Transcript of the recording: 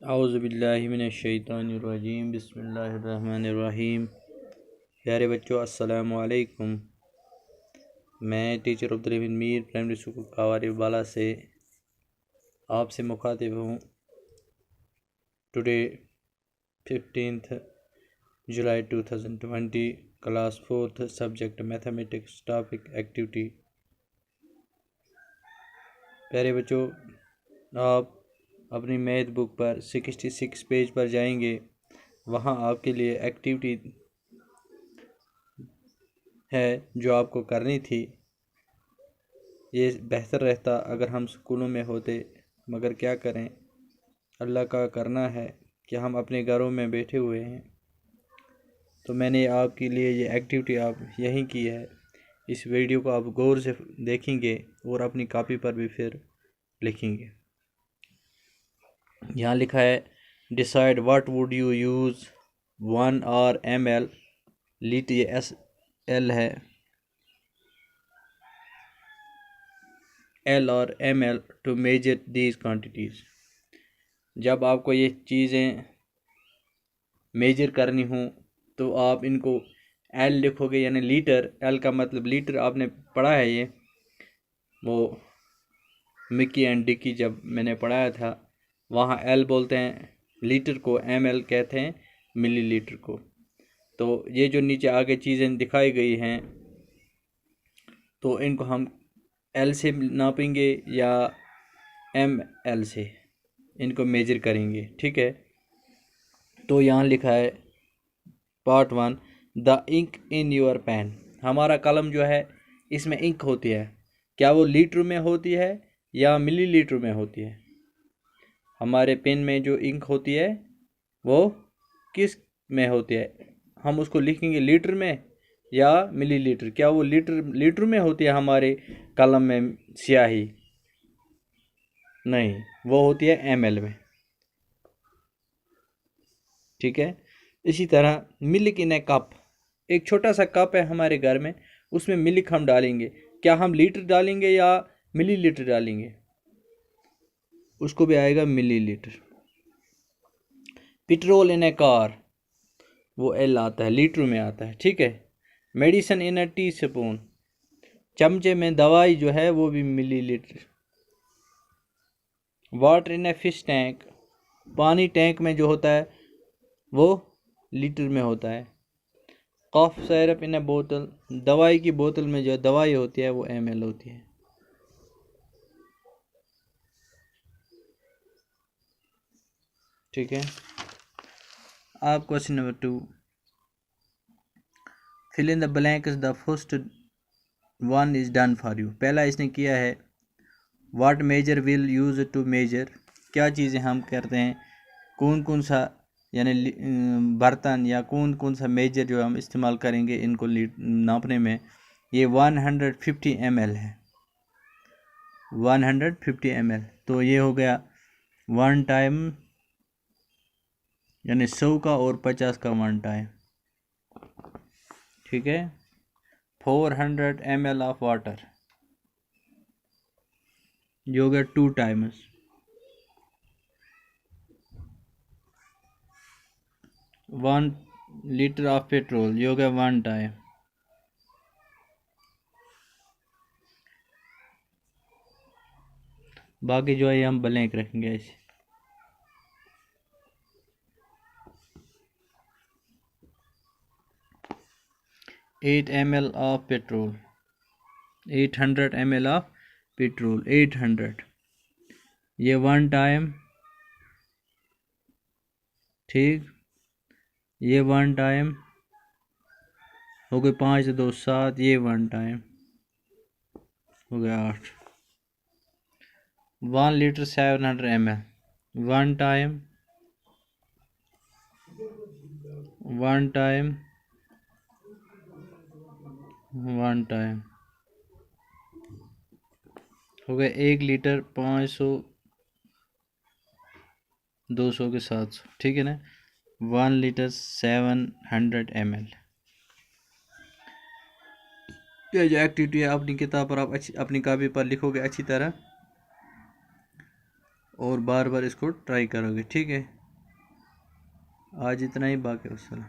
औज़ुबिल्लाहिमिनश्शैतानिर्रजीम बिस्मिल्लाहिर्रहमानिर्रहीम। प्यारे बच्चों, अस्सलामु अलैकुम। मैं teacher Abdul Mir primary school Kawari Bala से आपसे मुखातिब हूँ। Today 15th July 2020, class 4th, subject mathematics, topic activity. प्यारे बच्चों, आप अपनी मैथ बुक पर 66 पेज पर जाएंगे। वहाँ आपके लिए एक्टिविटी है जो आपको करनी थी। ये बेहतर रहता अगर हम स्कूलों में होते, मगर क्या करें, अल्लाह का करना है कि हम अपने घरों में बैठे हुए हैं। तो मैंने आपके लिए ये एक्टिविटी आप यहीं की है। इस वीडियो को आप गौर से देखेंगे और अपनी कॉपी पर भी फिर लिखेंगे। यहाँ लिखा है decide what would you use 1 और ml लीटर, ये SL है, L और ml to measure these quantities. जब आपको ये चीज़ें मेजर करनी हो तो आप इनको L लिखोगे, यानी लीटर। L का मतलब लीटर, आपने पढ़ा है ये, वो मिकी एंड डिकी जब मैंने पढ़ाया था, वहाँ L बोलते हैं लीटर को, ml कहते हैं मिलीलीटर को। तो ये जो नीचे आगे चीज़ें दिखाई गई हैं, तो इनको हम L से नापेंगे या ml से इनको मेजर करेंगे, ठीक है। तो यहाँ लिखा है part 1, the ink in your pen. हमारा कलम जो है इसमें इंक होती है, क्या वो लीटर में होती है या मिलीलीटर में होती है? हमारे पेन में जो इंक होती है वो किस में होती है? हम उसको लिखेंगे लीटर में या मिलीलीटर। क्या वो लीटर में होती है हमारे कलम में स्याही? नहीं, वो होती है ml में, ठीक है। इसी तरह मिल्क इन ए कप, एक छोटा सा कप है हमारे घर में, उसमें मिल्क हम डालेंगे, क्या हम लीटर डालेंगे या मिलीलीटर डालेंगे? उसको भी आएगा मिलीलीटर। पेट्रोल इन ए कार, वो L आता है, लीटर में आता है, ठीक है। Medicine in A tea spoon, चमचे में दवाई जो है वो भी millilitre. Water in a fish tank, पानी टैंक में जो होता है वो लीटर में होता है। कफ सिरप इन ए बोतल, दवाई की बोतल में जो दवाई होती है वो ml होती है, ठीक है। आप question number 2, fill in the blanks, the first one is done for you. पहला इसने किया है what measure will use to measure, क्या चीज़ें हम करते हैं, कौन कौन सा यानी बर्तन या कौन कौन सा मेजर जो हम इस्तेमाल करेंगे इनको नापने में। ये 150 ml है, 150 ml। तो ये हो गया 1 टाइम, यानी 100 का और 50 का 1 टाइम, ठीक है। 400 ml ऑफ वाटर, ये हो गया 2 टाइम्स। 1 लीटर ऑफ पेट्रोल, ये हो गया 1 टाइम। बाकी जो है हम ब्लैंक रखेंगे ऐसे। 8 ml of petrol, 800 ml of petrol, 800, ये 1 टाइम, ठीक। ये 1 टाइम हो गए, 5 2 7, ये 1 टाइम हो गया 8। 1 litre 700 ml, 1 time, 1 time, 1 time हो गया 1 लीटर 500, 200 के 700, ठीक है ना। 1 लीटर 700 ml। यह जो एक्टिविटी है अपनी किताब पर आप अपनी कॉपी पर लिखोगे अच्छी तरह, और बार बार इसको ट्राई करोगे। ठीक है, आज इतना ही, बाकी वस्सलाम।